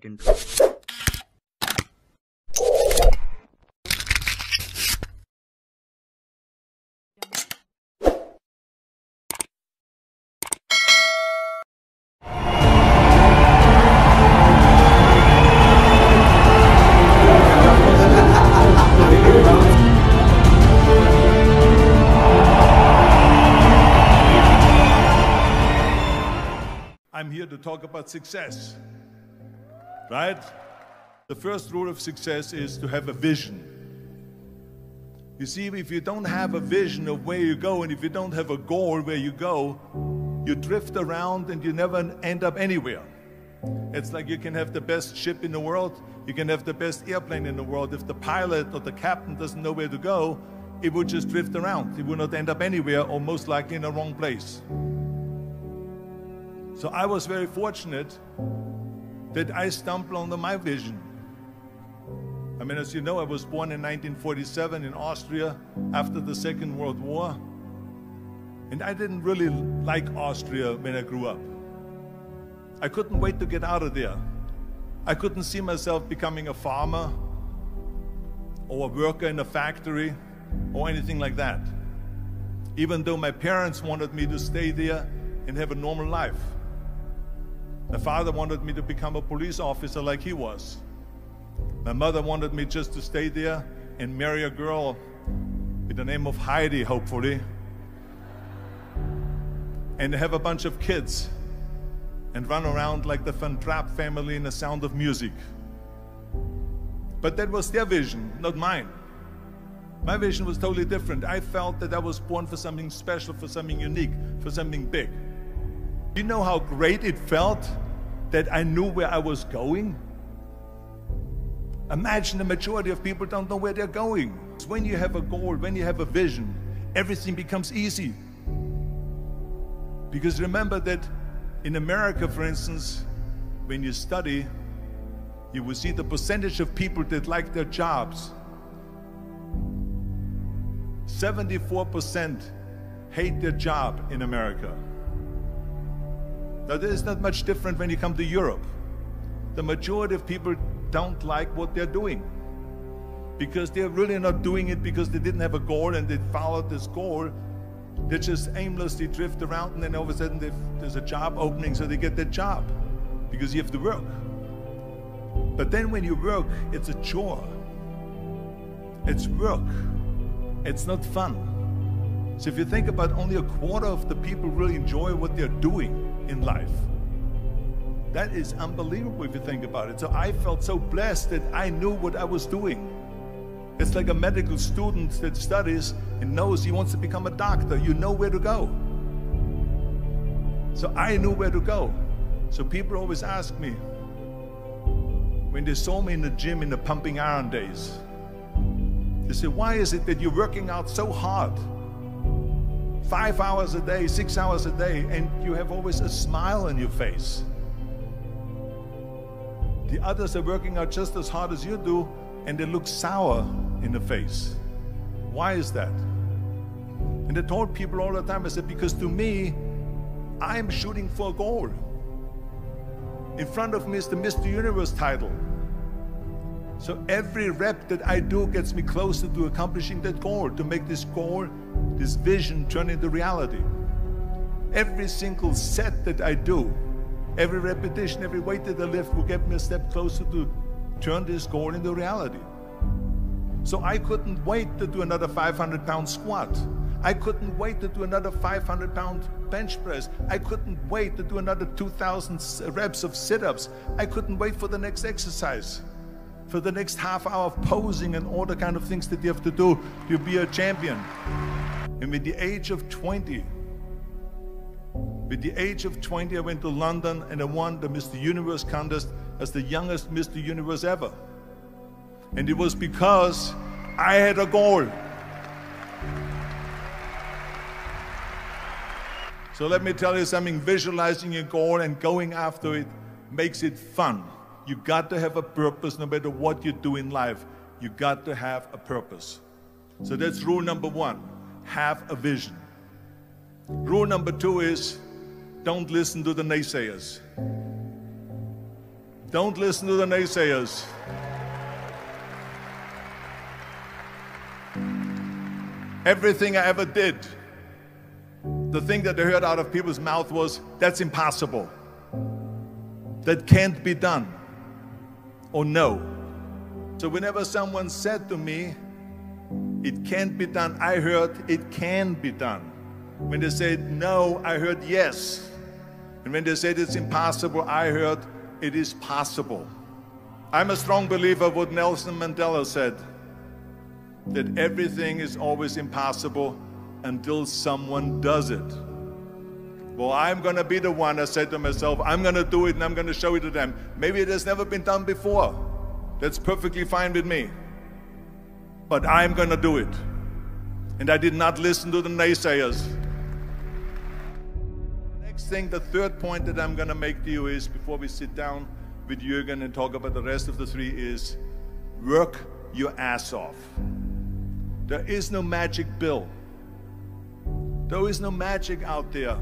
intro. I'm here to talk about success, right? The first rule of success is to have a vision. You see, if you don't have a vision of where you go, and if you don't have a goal where you go, you drift around and you never end up anywhere. It's like you can have the best ship in the world, you can have the best airplane in the world. If the pilot or the captain doesn't know where to go, it would just drift around. It would not end up anywhere, or most likely in the wrong place. So I was very fortunate that I stumbled on my vision. I mean, as you know, I was born in 1947 in Austria after the Second World War. And I didn't really like Austria when I grew up. I couldn't wait to get out of there. I couldn't see myself becoming a farmer or a worker in a factory or anything like that. Even though my parents wanted me to stay there and have a normal life. My father wanted me to become a police officer like he was. My mother wanted me just to stay there and marry a girl with the name of Heidi, hopefully, and have a bunch of kids and run around like the Van Trapp family in The Sound of Music. But that was their vision, not mine. My vision was totally different. I felt that I was born for something special, for something unique, for something big. You know how great it felt that I knew where I was going? Imagine the majority of people don't know where they're going. When you have a goal, when you have a vision, everything becomes easy. Because remember that in America, for instance, when you study, you will see the percentage of people that like their jobs. 74% hate their job in America. Now, there is not much different when you come to Europe. The majority of people don't like what they're doing because they're really not doing it because they didn't have a goal and they followed this goal. They just aimlessly drift around, and then all of a sudden there's a job opening, so they get that job because you have to work. But then when you work, it's a chore. It's work. It's not fun. So if you think about, only a quarter of the people really enjoy what they're doing in life. That is unbelievable if you think about it. So I felt so blessed that I knew what I was doing. It's like a medical student that studies and knows he wants to become a doctor. You know where to go. So I knew where to go. So people always ask me, when they saw me in the gym in the pumping iron days, they say, why is it that you're working out so hard? 5 hours a day, 6 hours a day, and you have always a smile on your face. The others are working out just as hard as you do, and they look sour in the face. Why is that? And I told people all the time, I said, because to me, I'm shooting for a goal. In front of me is the Mr. Universe title. So every rep that I do gets me closer to accomplishing that goal, to make this goal, this vision, turn into reality. Every single set that I do, every repetition, every weight that I lift will get me a step closer to turn this goal into reality. So I couldn't wait to do another 500-pound squat. I couldn't wait to do another 500-pound bench press. I couldn't wait to do another 2,000 reps of sit-ups. I couldn't wait for the next exercise, for the next half hour of posing and all the kind of things that you have to do to be a champion. And with the age of 20, I went to London and I won the Mr. Universe contest as the youngest Mr. Universe ever. And it was because I had a goal. So let me tell you something, visualizing a goal and going after it makes it fun. You got to have a purpose no matter what you do in life. You got to have a purpose. So that's rule number one, have a vision. Rule number two is, don't listen to the naysayers. Don't listen to the naysayers. Everything I ever did, the thing that I heard out of people's mouth was, that's impossible. That can't be done. Or no. So whenever someone said to me, it can't be done, I heard, it can be done. When they said no, I heard yes. And when they said it's impossible, I heard it is possible. I'm a strong believer of what Nelson Mandela said, that everything is always impossible until someone does it. Well, I'm going to be the one, I said to myself, I'm going to do it and I'm going to show it to them. Maybe it has never been done before. That's perfectly fine with me. But I'm going to do it. And I did not listen to the naysayers. The next thing, the third point that I'm going to make to you is, before we sit down with Jürgen and talk about the rest of the three, is work your ass off. There is no magic pill. There is no magic out there.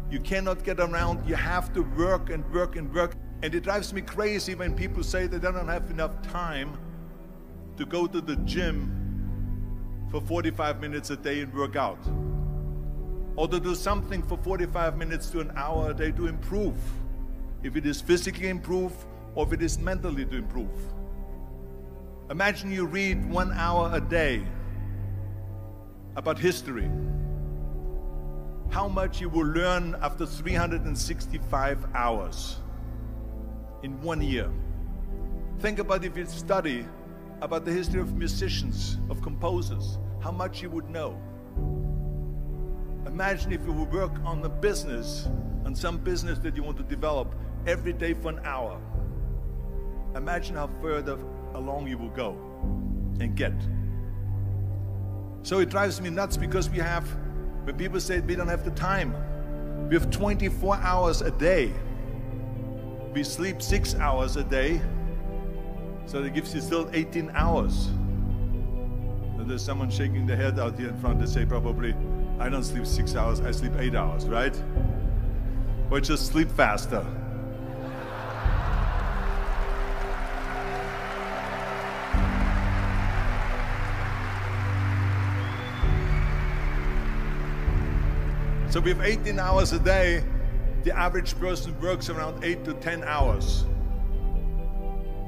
You cannot get around. You have to work and work and work. And it drives me crazy when people say they don't have enough time to go to the gym for 45 minutes a day and work out. Or to do something for 45 minutes to an hour a day to improve. If it is physically improve or if it is mentally to improve. Imagine you read 1 hour a day about history. How much you will learn after 365 hours in 1 year. Think about if you study about the history of musicians, of composers, how much you would know. Imagine if you would work on a business, on some business that you want to develop every day for an hour. Imagine how further along you will go and get. So it drives me nuts because when people say we don't have the time, we have 24 hours a day. We sleep 6 hours a day, so that gives you still 18 hours. And there's someone shaking their head out here in front. They say probably, I don't sleep 6 hours, I sleep 8 hours, right? Or just sleep faster. So we have 18 hours a day. The average person works around 8 to 10 hours.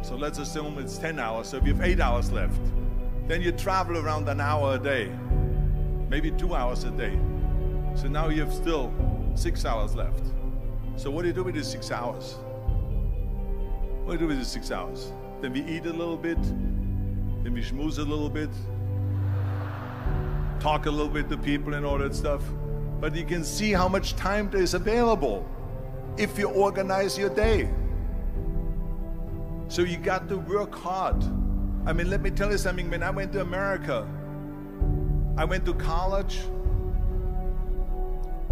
So let's assume it's 10 hours, so we have 8 hours left. Then you travel around an hour a day, maybe 2 hours a day. So now you have still 6 hours left. So what do you do with these 6 hours? What do you do with these 6 hours? Then we eat a little bit, then we schmooze a little bit, talk a little bit to people and all that stuff. But you can see how much time there is available if you organize your day. So you got to work hard. I mean, let me tell you something. When I went to America, I went to college.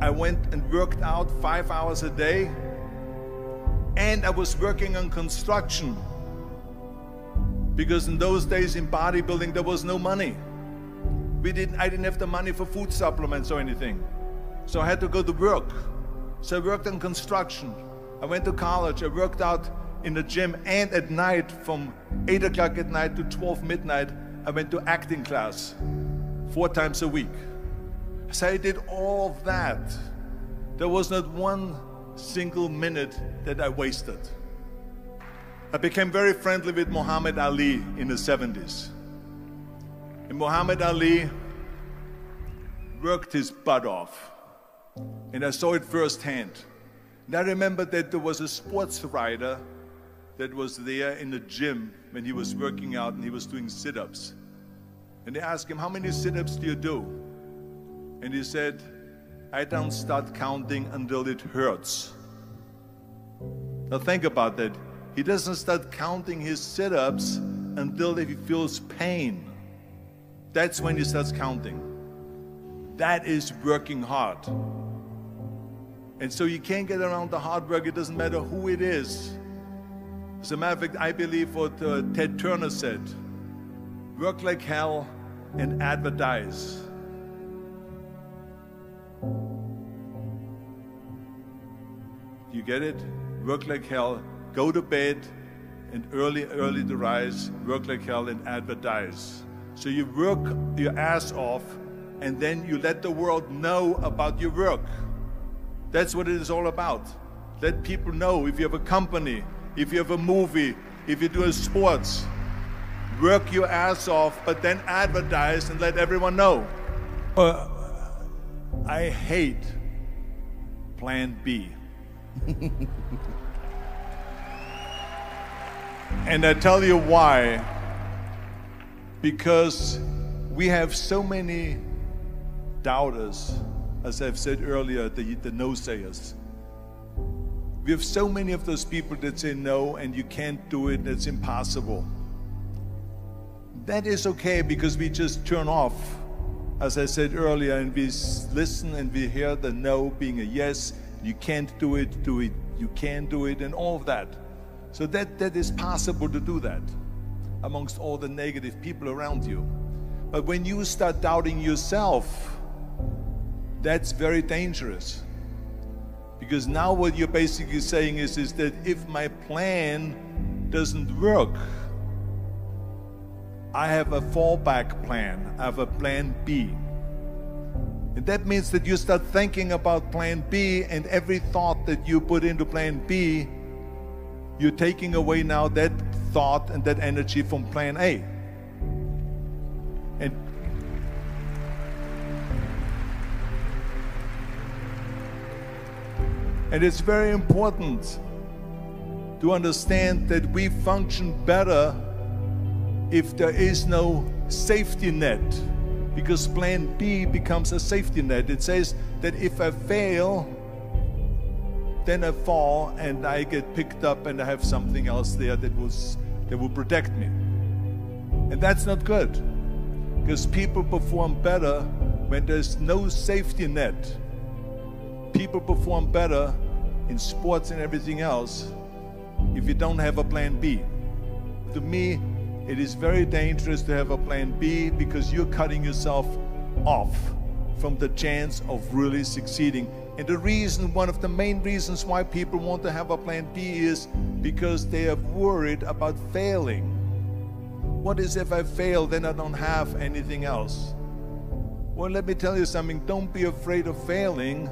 I went and worked out 5 hours a day. And I was working on construction. Because in those days in bodybuilding, there was no money. I didn't have the money for food supplements or anything. So I had to go to work. So I worked on construction. I went to college. I worked out in the gym, and at night from 8 o'clock at night to 12 midnight, I went to acting class 4 times a week. So I did all of that. There was not one single minute that I wasted. I became very friendly with Muhammad Ali in the 70s. And Muhammad Ali worked his butt off. And I saw it firsthand. And I remember that there was a sports writer that was there in the gym when he was working out and he was doing sit-ups. And they asked him, how many sit-ups do you do? And he said, I don't start counting until it hurts. Now think about that. He doesn't start counting his sit-ups until he feels pain. That's when he starts counting. That is working hard. And so you can't get around the hard work. It doesn't matter who it is. As a matter of fact, I believe what Ted Turner said, work like hell and advertise. You get it? Work like hell go to bed and early to rise, work like hell and advertise. So you work your ass off and then you let the world know about your work. That's what it is all about. Let people know if you have a company, if you have a movie, if you do sports. Work your ass off, but then advertise and let everyone know. I hate Plan B. And I tell you why. Because we have so many doubters, as I've said earlier, the no-sayers. We have so many of those people that say no and you can't do it, it's impossible. That is okay because we just turn off, as I said earlier, and we listen and we hear the no being a yes. You can't do it, you can do it, and all of that. So that is possible to do that amongst all the negative people around you. But when you start doubting yourself, that's very dangerous. Because now what you're basically saying is that if my plan doesn't work, I have a fallback plan, I have a plan B. And that means that you start thinking about plan B, and every thought that you put into plan B, you're taking away now that thought and that energy from plan A. And it's very important to understand that we function better if there is no safety net, because plan B becomes a safety net. It says that if I fail, then I fall and I get picked up and I have something else there that will protect me. And that's not good, because people perform better when there's no safety net. People perform better in sports and everything else if you don't have a plan B. To me, it is very dangerous to have a plan B, because you're cutting yourself off from the chance of really succeeding. And the reason, one of the main reasons why people want to have a plan B is because they are worried about failing. What is if I fail, then I don't have anything else? Well, let me tell you something. Don't be afraid of failing,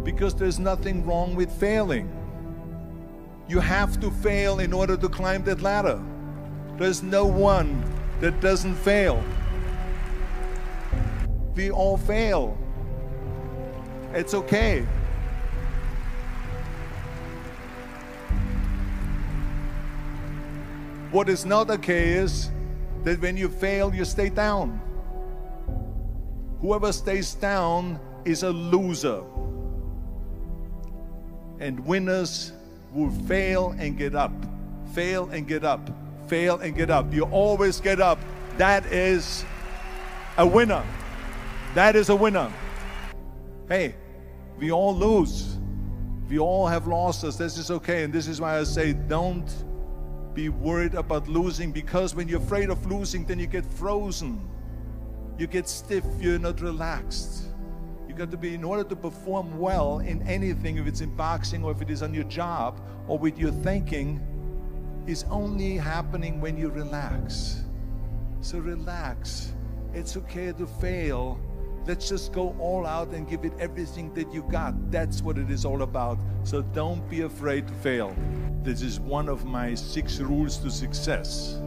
because there's nothing wrong with failing. You have to fail in order to climb that ladder. There's no one that doesn't fail. We all fail. It's okay. What is not okay is that when you fail, you stay down. Whoever stays down is a loser. And winners will fail and get up, fail and get up, fail and get up. You always get up. That is a winner. That is a winner. Hey, we all lose. We all have losses. This is okay. And this is why I say don't be worried about losing, because when you're afraid of losing, then you get frozen. You get stiff. You're not relaxed. You got to be, in order to perform well in anything, if it's in boxing or if it is on your job or with your thinking, is only happening when you relax. So relax. It's okay to fail. Let's just go all out and give it everything that you got. That's what it is all about. So don't be afraid to fail. This is one of my 6 rules to success.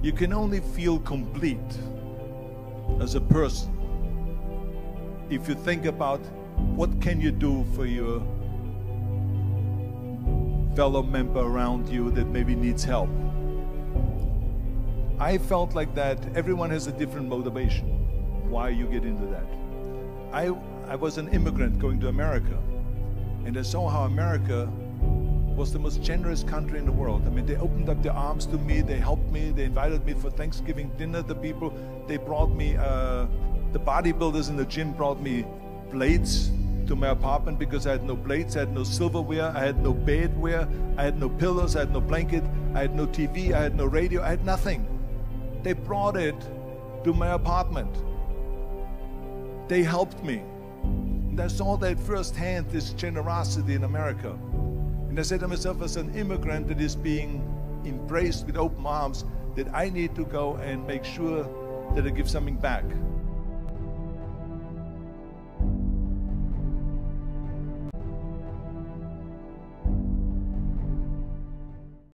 You can only feel complete as a person if you think about what can you do for your fellow member around you that maybe needs help. I felt like that. Everyone has a different motivation why you get into that. I was an immigrant going to America, and I saw how America was the most generous country in the world. I mean, they opened up their arms to me, they helped me, they invited me for Thanksgiving dinner. The people, they brought me, the bodybuilders in the gym brought me plates to my apartment because I had no plates, I had no silverware, I had no bedware, I had no pillows, I had no blanket, I had no TV, I had no radio, I had nothing. They brought it to my apartment. They helped me. And I saw that firsthand, this generosity in America. And I said to myself, as an immigrant that is being embraced with open arms, that I need to go and make sure that I give something back.